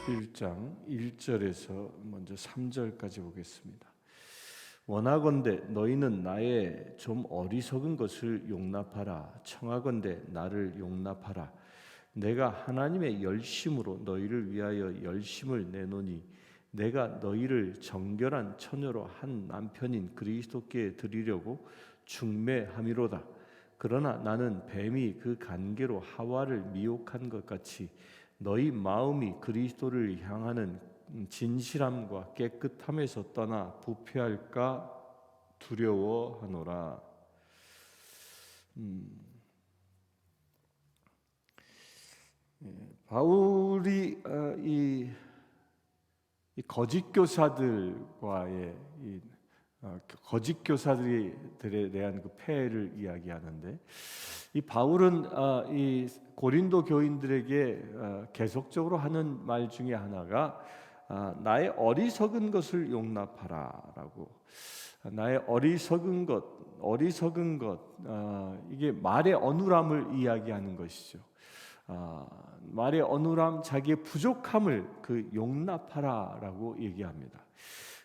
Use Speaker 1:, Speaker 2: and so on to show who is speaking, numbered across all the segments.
Speaker 1: 1장 1절에서 먼저 3절까지 보겠습니다. 원하건대 너희는 나의 좀 어리석은 것을 용납하라. 청하건대 나를 용납하라. 내가 하나님의 열심으로 너희를 위하여 열심을 내노니 내가 너희를 정결한 처녀로 한 남편인 그리스도께 드리려고 중매함이로다. 그러나 나는 뱀이 그 간계로 하와를 미혹한 것 같이 너희 마음이 그리스도를 향하는 진실함과 깨끗함에서 떠나 부패할까 두려워하노라. 바울이 이 거짓 교사들과의 거짓 교사들에 대한 그 폐해를 이야기하는데, 이 바울은 이 고린도 교인들에게 계속적으로 하는 말 중에 하나가 나의 어리석은 것을 용납하라라고. 나의 어리석은 것, 이게 말의 어눌함을 이야기하는 것이죠. 말의 어눌함, 자기의 부족함을 용납하라라고 얘기합니다.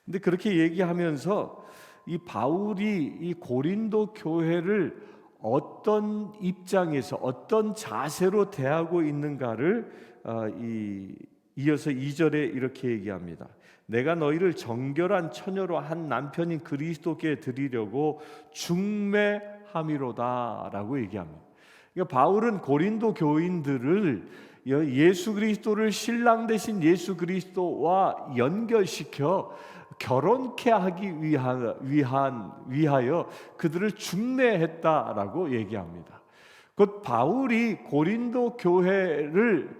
Speaker 1: 근데 그렇게 얘기하면서 이 바울이 이 고린도 교회를 어떤 입장에서 어떤 자세로 대하고 있는가를 이어서 2절에 이렇게 얘기합니다. 내가 너희를 정결한 처녀로 한 남편인 그리스도께 드리려고 중매함이로다라고 얘기합니다. 그러니까 바울은 고린도 교인들을 예수 그리스도를 신랑 되신 예수 그리스도와 연결시켜 결혼케 하기 위하여 그들을 중매했다라고 얘기합니다. 곧 바울이 고린도 교회를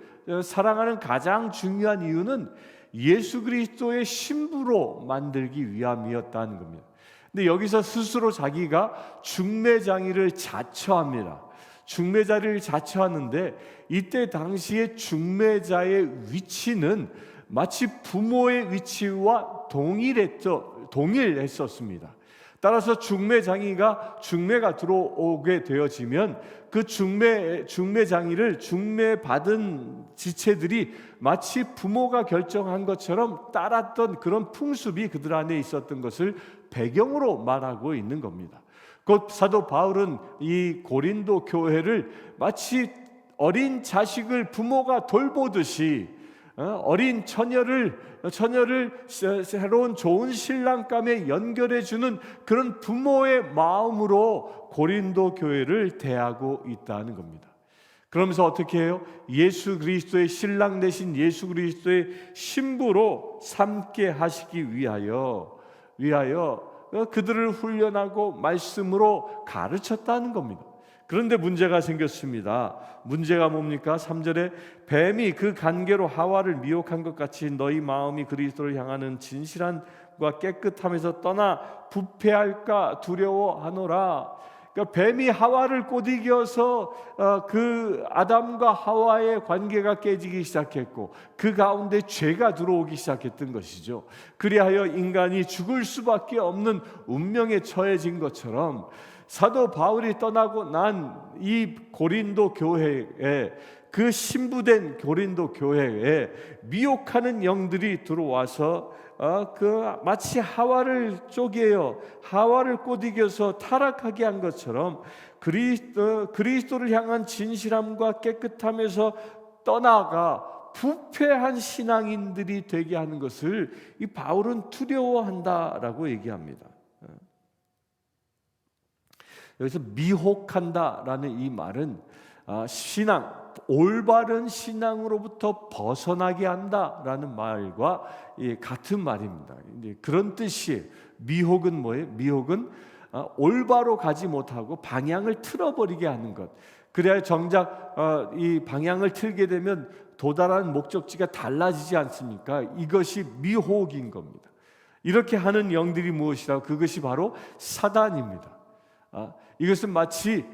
Speaker 1: 사랑하는 가장 중요한 이유는 예수 그리스도의 신부로 만들기 위함이었다는 겁니다. 근데 여기서 스스로 자기가 중매장이를 자처합니다. 중매자를 자처하는데, 이때 당시에 중매자의 위치는 마치 부모의 위치와 동일했었습니다. 따라서 중매장이가 중매가 들어오게 되어지면 그 중매장이를 중매받은 지체들이 마치 부모가 결정한 것처럼 따랐던 그런 풍습이 그들 안에 있었던 것을 배경으로 말하고 있는 겁니다. 곧 사도 바울은 이 고린도 교회를 마치 어린 자식을 부모가 돌보듯이 어린 처녀를 새로운 좋은 신랑감에 연결해주는 그런 부모의 마음으로 고린도 교회를 대하고 있다는 겁니다. 그러면서 어떻게 해요? 예수 그리스도의 신랑 되신 예수 그리스도의 신부로 삼게 하시기 위하여 그들을 훈련하고 말씀으로 가르쳤다는 겁니다. 그런데 문제가 생겼습니다. 문제가 뭡니까? 3절에 뱀이 그 간계로 하와를 미혹한 것 같이 너희 마음이 그리스도를 향하는 진실함과 깨끗함에서 떠나 부패할까 두려워하노라. 그러니까 뱀이 하와를 꼬드겨서 그 아담과 하와의 관계가 깨지기 시작했고, 그 가운데 죄가 들어오기 시작했던 것이죠. 그리하여 인간이 죽을 수밖에 없는 운명에 처해진 것처럼 사도 바울이 떠나고 난 이 고린도 교회에, 그 신부된 고린도 교회에 미혹하는 영들이 들어와서 마치 하와를 쪼개어 하와를 꼬드겨서 타락하게 한 것처럼 그리스도를 향한 진실함과 깨끗함에서 떠나가 부패한 신앙인들이 되게 하는 것을 이 바울은 두려워한다라고 얘기합니다. 여기서 미혹한다라는 이 말은 올바른 신앙으로부터 벗어나게 한다라는 말과 같은 말입니다. 그런 뜻이에요. 미혹은 뭐예요? 미혹은 올바로 가지 못하고 방향을 틀어버리게 하는 것. 그래야 정작 이 방향을 틀게 되면 도달하는 목적지가 달라지지 않습니까? 이것이 미혹인 겁니다. 이렇게 하는 영들이 무엇이라고? 그것이 바로 사단입니다. 이것은 마치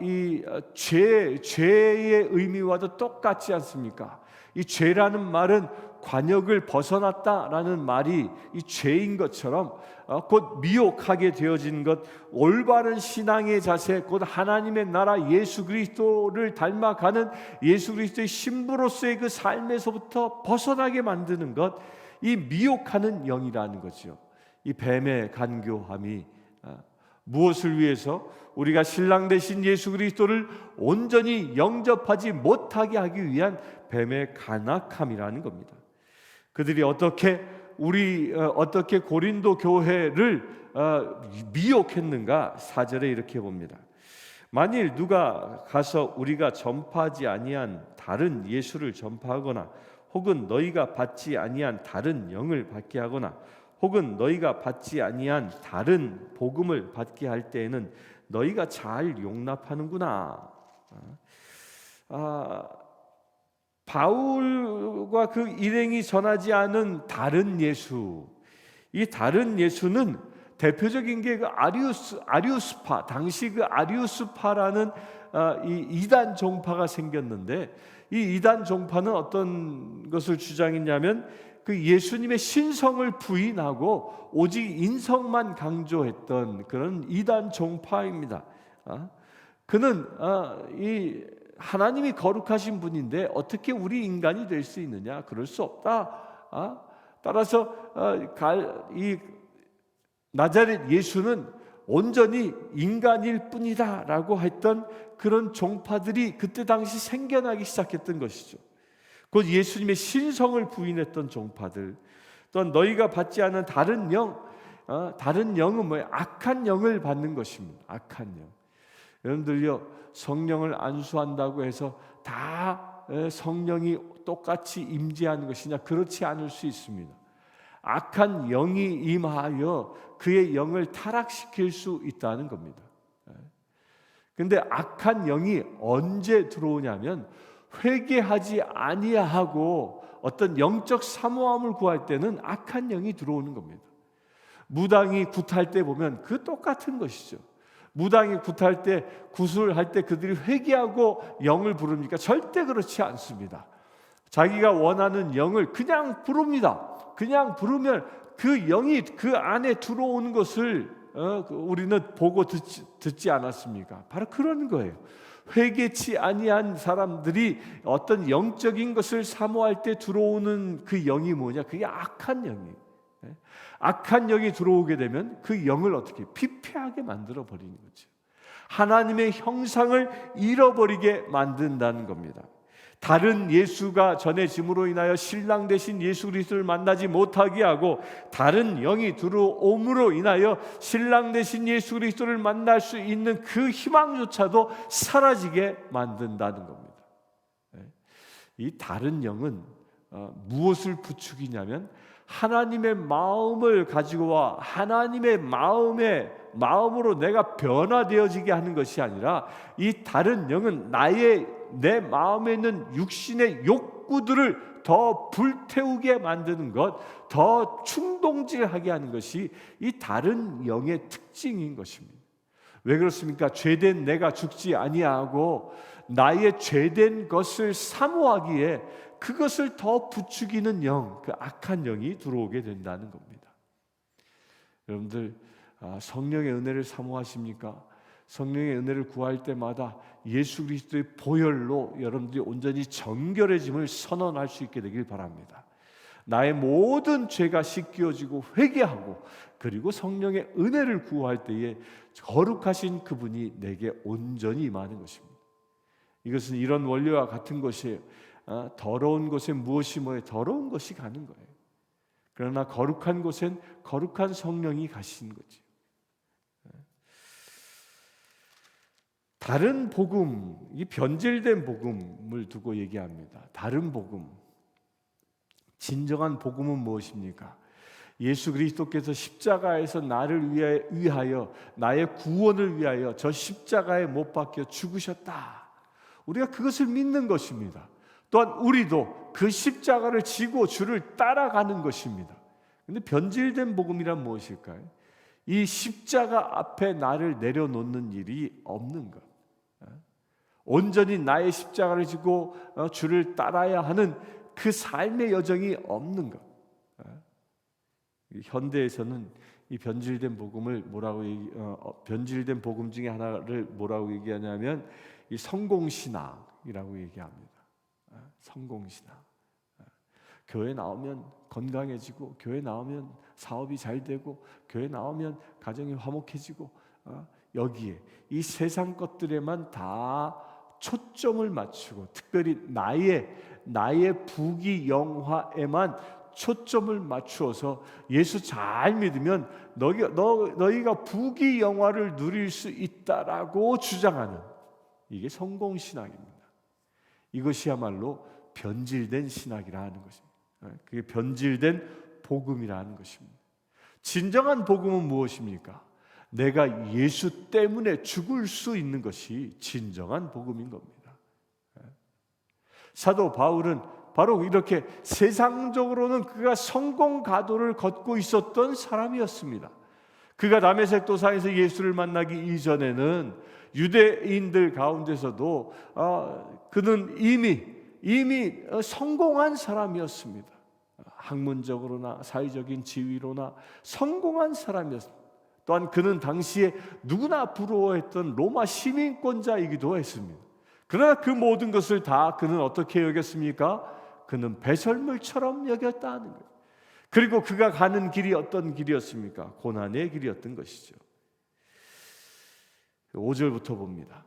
Speaker 1: 이 죄의 의미와도 똑같지 않습니까? 이 죄라는 말은 관역을 벗어났다라는 말이 이 죄인 것처럼 곧 미혹하게 되어진 것, 올바른 신앙의 자세, 곧 하나님의 나라 예수 그리스도를 닮아가는 예수 그리스도의 신부로서의 그 삶에서부터 벗어나게 만드는 것, 이 미혹하는 영이라는 거죠. 이 뱀의 간교함이 무엇을 위해서? 우리가 신랑 되신 예수 그리스도를 온전히 영접하지 못하게 하기 위한 뱀의 간악함이라는 겁니다. 그들이 어떻게 고린도 교회를 미혹했는가? 4절에 이렇게 봅니다. 만일 누가 가서 우리가 전파하지 아니한 다른 예수를 전파하거나 혹은 너희가 받지 아니한 다른 영을 받게 하거나 혹은 너희가 받지 아니한 다른 복음을 받게 할 때에는 너희가 잘 용납하는구나. 바울과 그 일행이 전하지 않은 다른 예수, 이 다른 예수는 대표적인 게 그 아리우스파, 당시 그 아리우스파라는 이 이단 종파가 생겼는데, 이 이단 종파는 어떤 것을 주장했냐면 그 예수님의 신성을 부인하고 오직 인성만 강조했던 그런 이단 종파입니다. 그는 이 하나님이 거룩하신 분인데 어떻게 우리 인간이 될 수 있느냐? 그럴 수 없다. 따라서 이 나자렛 예수는 온전히 인간일 뿐이다라고 했던 그런 종파들이 그때 당시 생겨나기 시작했던 것이죠. 곧 예수님의 신성을 부인했던 종파들, 또한 너희가 받지 않은 다른 영, 다른 영은 뭐예요? 악한 영을 받는 것입니다. 악한 영. 여러분들요, 성령을 안수한다고 해서 다 성령이 똑같이 임재하는 것이냐? 그렇지 않을 수 있습니다. 악한 영이 임하여 그의 영을 타락시킬 수 있다는 겁니다. 근데 악한 영이 언제 들어오냐면 회개하지 아니하고 어떤 영적 사모함을 구할 때는 악한 영이 들어오는 겁니다. 무당이 굿할 때 보면 그 똑같은 것이죠. 무당이 굿할 때, 구술할 때 그들이 회개하고 영을 부릅니까? 절대 그렇지 않습니다. 자기가 원하는 영을 그냥 부릅니다. 그냥 부르면 그 영이 그 안에 들어오는 것을 우리는 보고 듣지 않았습니까? 바로 그런 거예요. 회개치 아니한 사람들이 어떤 영적인 것을 사모할 때 들어오는 그 영이 뭐냐? 그게 악한 영이에요. 악한 영이 들어오게 되면 그 영을 어떻게 피폐하게 만들어 버리는 거죠. 하나님의 형상을 잃어버리게 만든다는 겁니다. 다른 예수가 전해짐으로 인하여 신랑 되신 예수 그리스도를 만나지 못하게 하고 다른 영이 들어옴으로 인하여 신랑 되신 예수 그리스도를 만날 수 있는 그 희망조차도 사라지게 만든다는 겁니다. 이 다른 영은 무엇을 부추기냐면 하나님의 마음을 가지고 와 하나님의 마음으로 내가 변화되어지게 하는 것이 아니라 이 다른 영은 내 마음에 있는 육신의 욕구들을 더 불태우게 만드는 것, 더 충동질하게 하는 것이 이 다른 영의 특징인 것입니다. 왜 그렇습니까? 죄된 내가 죽지 아니하고 나의 죄된 것을 사모하기에 그것을 더 부추기는 영, 그 악한 영이 들어오게 된다는 겁니다. 여러분들 성령의 은혜를 사모하십니까? 성령의 은혜를 구할 때마다 예수 그리스도의 보혈로 여러분들이 온전히 정결해짐을 선언할 수 있게 되길 바랍니다. 나의 모든 죄가 씻겨지고 회개하고 그리고 성령의 은혜를 구할 때에 거룩하신 그분이 내게 온전히 임하는 것입니다. 이것은 이런 원리와 같은 것이에요. 더러운 곳에 무엇이 뭐예요? 더러운 것이 가는 거예요. 그러나 거룩한 곳엔 거룩한 성령이 가시는 거죠. 다른 복음, 이 변질된 복음을 두고 얘기합니다. 다른 복음, 진정한 복음은 무엇입니까? 예수 그리스도께서 십자가에서 나를 위하여 나의 구원을 위하여 저 십자가에 못 박혀 죽으셨다. 우리가 그것을 믿는 것입니다. 또한 우리도 그 십자가를 지고 주를 따라가는 것입니다. 그런데 변질된 복음이란 무엇일까요? 이 십자가 앞에 나를 내려놓는 일이 없는 것. 온전히 나의 십자가를 지고 주를 따라야 하는 그 삶의 여정이 없는 것. 현대에서는 이 변질된 복음을 변질된 복음 중에 하나를 뭐라고 얘기하냐면 이 성공신학이라고 얘기합니다. 성공신학. 교회 나오면 건강해지고, 교회 나오면 사업이 잘 되고, 교회 나오면 가정이 화목해지고, 여기에 이 세상 것들에만 다 초점을 맞추고, 특별히 나의 부귀영화에만 초점을 맞추어서 예수 잘 믿으면 너희가 부귀영화를 누릴 수 있다라고 주장하는, 이게 성공신학입니다. 이것이야말로 변질된 신학이라 하는 것입니다. 그게 변질된 복음이라는 것입니다. 진정한 복음은 무엇입니까? 내가 예수 때문에 죽을 수 있는 것이 진정한 복음인 겁니다. 사도 바울은 바로 이렇게 세상적으로는 그가 성공 가도를 걷고 있었던 사람이었습니다. 그가 다메섹 도상에서 예수를 만나기 이전에는 유대인들 가운데서도 그는 이미 성공한 사람이었습니다. 학문적으로나 사회적인 지위로나 성공한 사람이었습니다. 또한 그는 당시에 누구나 부러워했던 로마 시민권자이기도 했습니다. 그러나 그 모든 것을 다 그는 어떻게 여겼습니까? 그는 배설물처럼 여겼다는 거예요. 그리고 그가 가는 길이 어떤 길이었습니까? 고난의 길이었던 것이죠. 5절부터 봅니다.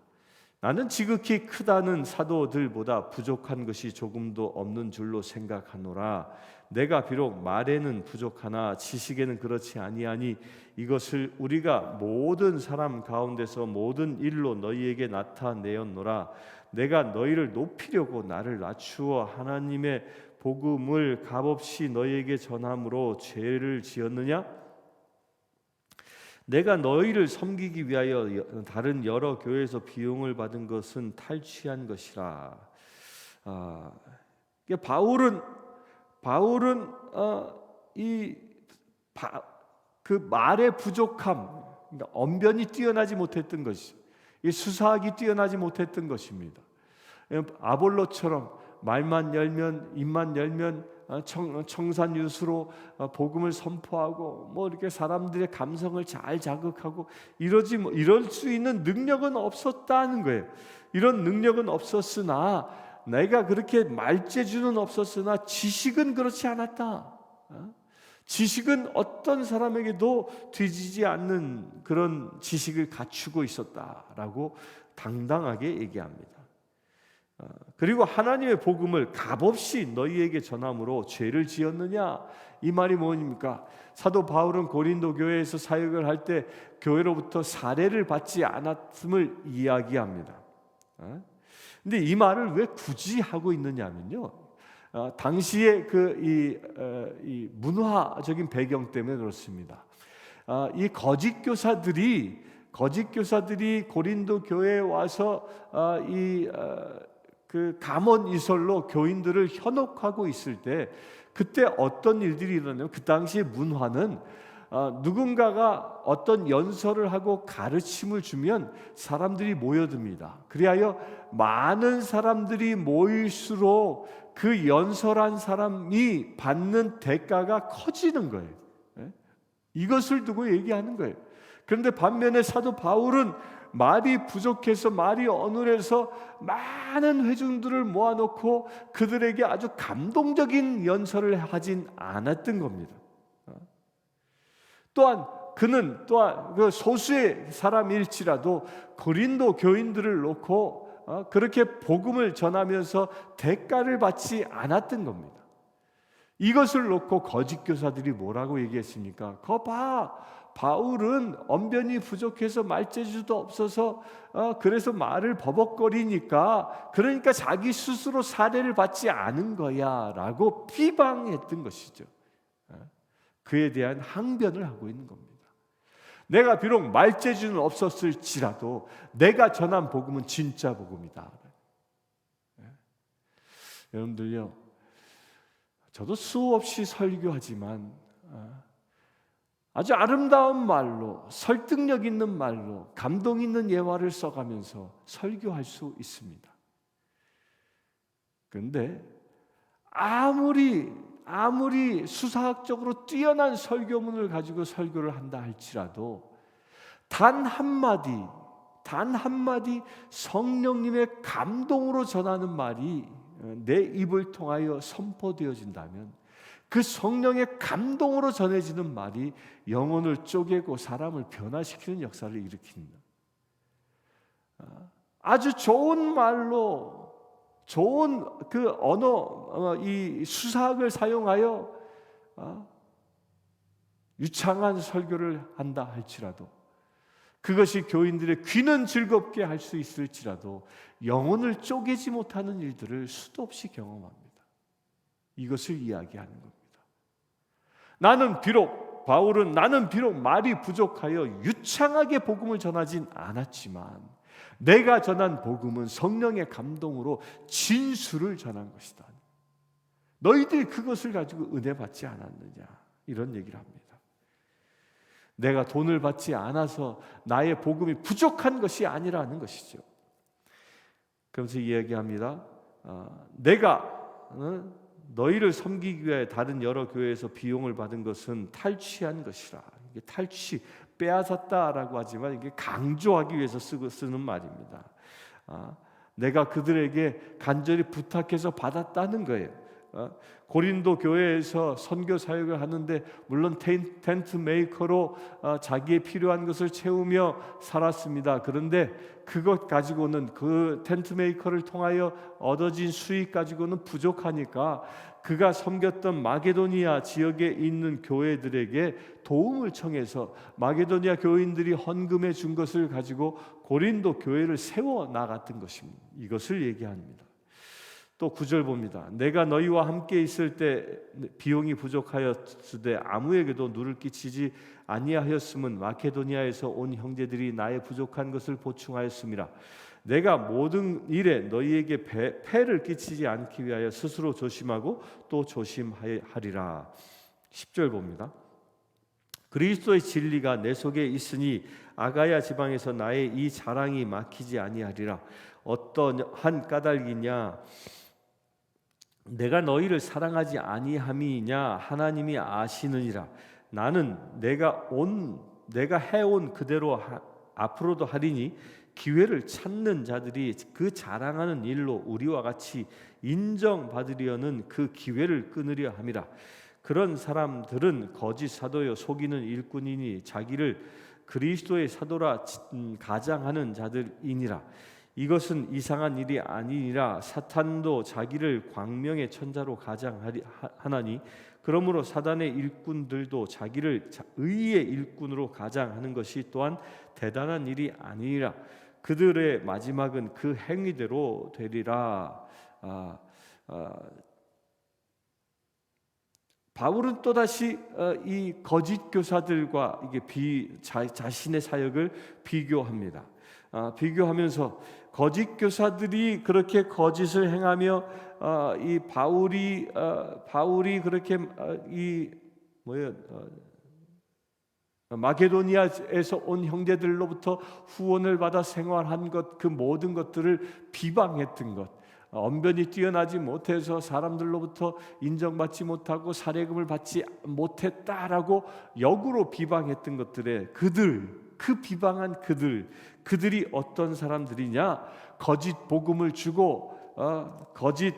Speaker 1: 나는 지극히 크다는 사도들보다 부족한 것이 조금도 없는 줄로 생각하노라. 내가 비록 말에는 부족하나 지식에는 그렇지 아니하니 이것을 우리가 모든 사람 가운데서 모든 일로 너희에게 나타내었노라. 내가 너희를 높이려고 나를 낮추어 하나님의 복음을 값없이 너희에게 전함으로 죄를 지었느냐? 내가 너희를 섬기기 위하여 다른 여러 교회에서 비용을 받은 것은 탈취한 것이라. 바울은 그 말의 부족함, 그러니까 언변이 뛰어나지 못했던 것이, 수사하기 뛰어나지 못했던 것입니다. 아볼로처럼 말만 열면, 입만 열면 청산유수로 복음을 선포하고 이렇게 사람들의 감성을 잘 자극하고 이럴 수 있는 능력은 없었다는 거예요. 이런 능력은 없었으나, 내가 그렇게 말재주는 없었으나 지식은 그렇지 않았다. 지식은 어떤 사람에게도 뒤지지 않는 그런 지식을 갖추고 있었다라고 당당하게 얘기합니다. 그리고 하나님의 복음을 값없이 너희에게 전함으로 죄를 지었느냐? 이 말이 뭐입니까? 사도 바울은 고린도 교회에서 사역을 할 때 교회로부터 사례를 받지 않았음을 이야기합니다. 근데 이 말을 왜 굳이 하고 있느냐면요, 당시의 이 문화적인 배경 때문에 그렇습니다. 이 거짓 교사들이 고린도 교회에 와서 그 감언 이설로 교인들을 현혹하고 있을 때, 그때 어떤 일들이 일어나냐면, 그 당시의 문화는 누군가가 어떤 연설을 하고 가르침을 주면 사람들이 모여듭니다. 그리하여 많은 사람들이 모일수록 그 연설한 사람이 받는 대가가 커지는 거예요. 이것을 두고 얘기하는 거예요. 그런데 반면에 사도 바울은 말이 부족해서, 말이 어눌해서 많은 회중들을 모아놓고 그들에게 아주 감동적인 연설을 하진 않았던 겁니다. 또한 그는 그 소수의 사람일지라도 고린도 교인들을 놓고 그렇게 복음을 전하면서 대가를 받지 않았던 겁니다. 이것을 놓고 거짓 교사들이 뭐라고 얘기했습니까? 거 봐, 바울은 언변이 부족해서 말재주도 없어서 그래서 말을 버벅거리니까, 그러니까 자기 스스로 사례를 받지 않은 거야 라고 비방했던 것이죠. 그에 대한 항변을 하고 있는 겁니다. 내가 비록 말재주는 없었을지라도 내가 전한 복음은 진짜 복음이다. 여러분들요, 저도 수없이 설교하지만 아주 아름다운 말로, 설득력 있는 말로, 감동 있는 예화를 써가면서 설교할 수 있습니다. 그런데 아무리 수사학적으로 뛰어난 설교문을 가지고 설교를 한다 할지라도 단 한마디 성령님의 감동으로 전하는 말이 내 입을 통하여 선포되어진다면 그 성령의 감동으로 전해지는 말이 영혼을 쪼개고 사람을 변화시키는 역사를 일으킵니다. 아주 좋은 말로 좋은 그 언어, 이 수사학을 사용하여 유창한 설교를 한다 할지라도 그것이 교인들의 귀는 즐겁게 할 수 있을지라도 영혼을 쪼개지 못하는 일들을 수도 없이 경험합니다. 이것을 이야기하는 겁니다. 바울은 비록 말이 부족하여 유창하게 복음을 전하진 않았지만 내가 전한 복음은 성령의 감동으로 진수를 전한 것이다. 너희들이 그것을 가지고 은혜 받지 않았느냐, 이런 얘기를 합니다. 내가 돈을 받지 않아서 나의 복음이 부족한 것이 아니라는 것이죠. 그러면서 이야기합니다. 내가 너희를 섬기기 위해 다른 여러 교회에서 비용을 받은 것은 탈취한 것이라. 이게 탈취, 빼앗았다라고 하지만 이게 강조하기 위해서 쓰는 말입니다. 내가 그들에게 간절히 부탁해서 받았다는 거예요. 고린도 교회에서 선교 사역을 하는데 물론 텐트 메이커로 자기의 필요한 것을 채우며 살았습니다. 그런데 그것 가지고는 그 텐트 메이커를 통하여 얻어진 수익 가지고는 부족하니까 그가 섬겼던 마게도니아 지역에 있는 교회들에게 도움을 청해서 마게도니아 교인들이 헌금해 준 것을 가지고 고린도 교회를 세워 나갔던 것입니다. 이것을 얘기합니다. 또 9절 봅니다. 내가 너희와 함께 있을 때 비용이 부족하였으되 아무에게도 누를 끼치지 아니하였음은 마케도니아에서 온 형제들이 나의 부족한 것을 보충하였음이라. 내가 모든 일에 너희에게 폐를 끼치지 않기 위하여 스스로 조심하고 또 조심하리라. 10절 봅니다. 그리스도의 진리가 내 속에 있으니 아가야 지방에서 나의 이 자랑이 막히지 아니하리라. 어떠한 까닭이냐? 내가 너희를 사랑하지 아니함이냐? 하나님이 아시느니라. 나는 내가 해온 그대로 앞으로도 하리니 기회를 찾는 자들이 그 자랑하는 일로 우리와 같이 인정받으려는 그 기회를 끊으려 함이라. 그런 사람들은 거짓 사도여 속이는 일꾼이니 자기를 그리스도의 사도라 가장하는 자들이니라. 이것은 이상한 일이 아니니라. 사탄도 자기를 광명의 천자로 가장하나니 그러므로 사단의 일꾼들도 자기를 의의 일꾼으로 가장하는 것이 또한 대단한 일이 아니니라. 그들의 마지막은 그 행위대로 되리라. 바울은 또다시 이 거짓 교사들과 이게 자신의 사역을 비교합니다. 비교하면서 거짓 교사들이 그렇게 거짓을 행하며 이 바울이 그렇게 마게도니아에서 온 형제들로부터 후원을 받아 생활한 것, 그 모든 것들을 비방했던 것, 언변이 뛰어나지 못해서 사람들로부터 인정받지 못하고 사례금을 받지 못했다라고 역으로 비방했던 것들에 그 비방한 그들이 어떤 사람들이냐? 거짓 복음을 주고 거짓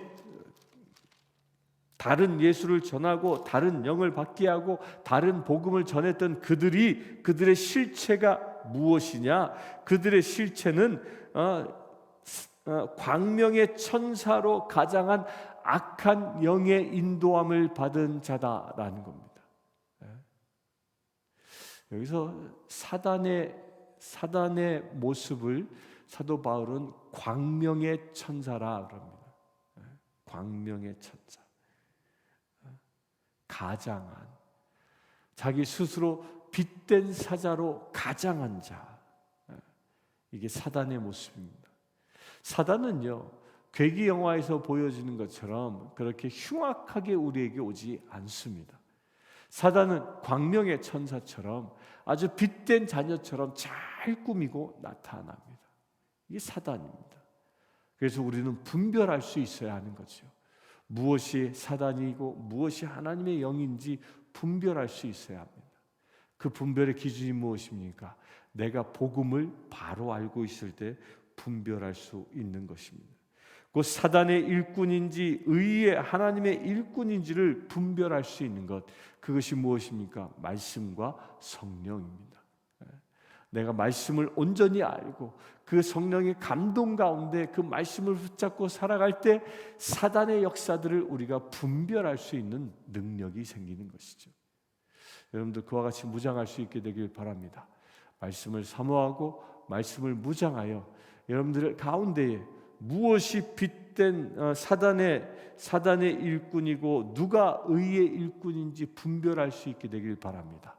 Speaker 1: 다른 예수를 전하고 다른 영을 받게 하고 다른 복음을 전했던 그들의 실체가 무엇이냐? 그들의 실체는 광명의 천사로 가장한 악한 영의 인도함을 받은 자다라는 겁니다. 여기서 사단의 모습을 사도 바울은 광명의 천사라 그럽니다. 광명의 천사, 가장한, 자기 스스로 빛된 사자로 가장한 자, 이게 사단의 모습입니다. 사단은요, 괴기 영화에서 보여지는 것처럼 그렇게 흉악하게 우리에게 오지 않습니다. 사단은 광명의 천사처럼 아주 빛된 자녀처럼 잘 꾸미고 나타납니다. 이게 사단입니다. 그래서 우리는 분별할 수 있어야 하는 거죠. 무엇이 사단이고 무엇이 하나님의 영인지 분별할 수 있어야 합니다. 그 분별의 기준이 무엇입니까? 내가 복음을 바로 알고 있을 때 분별할 수 있는 것입니다. 곧 사단의 일꾼인지 의의 하나님의 일꾼인지를 분별할 수 있는 것, 그것이 무엇입니까? 말씀과 성령입니다. 내가 말씀을 온전히 알고 그 성령의 감동 가운데 그 말씀을 붙잡고 살아갈 때 사단의 역사들을 우리가 분별할 수 있는 능력이 생기는 것이죠. 여러분들 그와 같이 무장할 수 있게 되길 바랍니다. 말씀을 사모하고 말씀을 무장하여 여러분들 가운데에 무엇이 빗된 사단의 일꾼이고 누가 의의 일꾼인지 분별할 수 있게 되길 바랍니다.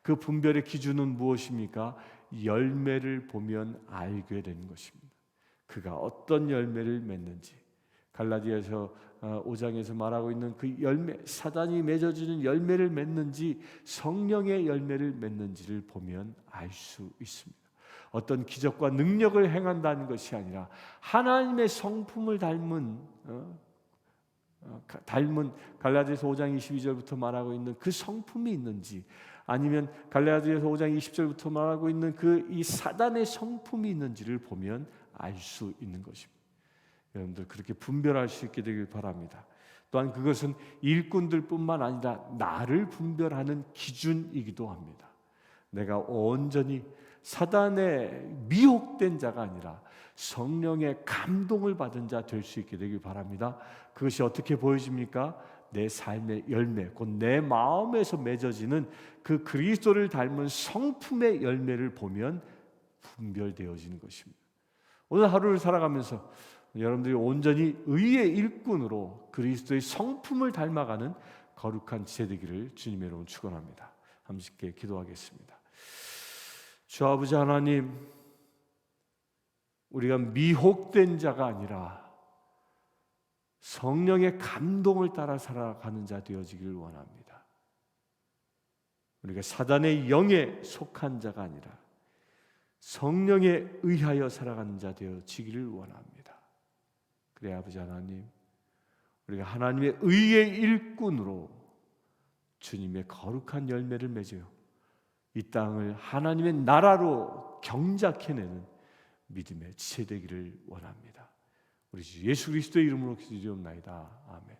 Speaker 1: 그 분별의 기준은 무엇입니까? 열매를 보면 알게 되는 것입니다. 그가 어떤 열매를 맺는지, 갈라디아서 5장에서 말하고 있는 그 열매, 사단이 맺어주는 열매를 맺는지 성령의 열매를 맺는지를 보면 알 수 있습니다. 어떤 기적과 능력을 행한다는 것이 아니라 하나님의 성품을 닮은 갈라디아서 5장 22절부터 말하고 있는 그 성품이 있는지, 아니면 갈라디아서 5장 20절부터 말하고 있는 이 사단의 성품이 있는지를 보면 알 수 있는 것입니다. 여러분들 그렇게 분별할 수 있게 되길 바랍니다. 또한 그것은 일꾼들뿐만 아니라 나를 분별하는 기준이기도 합니다. 내가 온전히 사단에 미혹된 자가 아니라 성령의 감동을 받은 자 될 수 있게 되길 바랍니다. 그것이 어떻게 보여집니까? 내 삶의 열매, 곧 내 마음에서 맺어지는 그 그리스도를 닮은 성품의 열매를 보면 분별되어지는 것입니다. 오늘 하루를 살아가면서 여러분들이 온전히 의의 일꾼으로 그리스도의 성품을 닮아가는 거룩한 지체 되기를 주님의 이름으로 축원합니다. 함께 기도하겠습니다. 주 아버지 하나님, 우리가 미혹된 자가 아니라 성령의 감동을 따라 살아가는 자 되어지기를 원합니다. 우리가 사단의 영에 속한 자가 아니라 성령에 의하여 살아가는 자 되어지기를 원합니다. 그래 아버지 하나님, 우리가 하나님의 의의 일꾼으로 주님의 거룩한 열매를 맺어요 이 땅을 하나님의 나라로 경작해내는 믿음의 지체 되기를 원합니다. 우리 주 예수 그리스도의 이름으로 기도드리옵나이다. 아멘.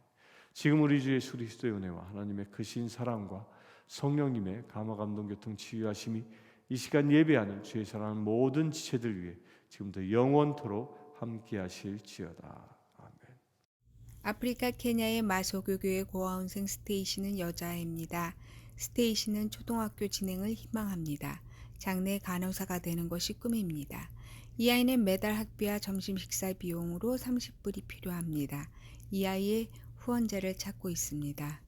Speaker 1: 지금 우리 주 예수 그리스도의 은혜와 하나님의 크신 사랑과 성령님의 감화 감동 교통 치유하심이 이 시간 예배하는 주의 사랑하는 모든 지체들 위해 지금부터 영원토록 함께하실지어다. 아멘.
Speaker 2: 아프리카 케냐의 마소교교의 고아원생 스테이시는 여자아이입니다. 스테이시는 초등학교 진행을 희망합니다. 장래 간호사가 되는 것이 꿈입니다. 이 아이는 매달 학비와 점심 식사 비용으로 30불이 필요합니다. 이 아이의 후원자를 찾고 있습니다.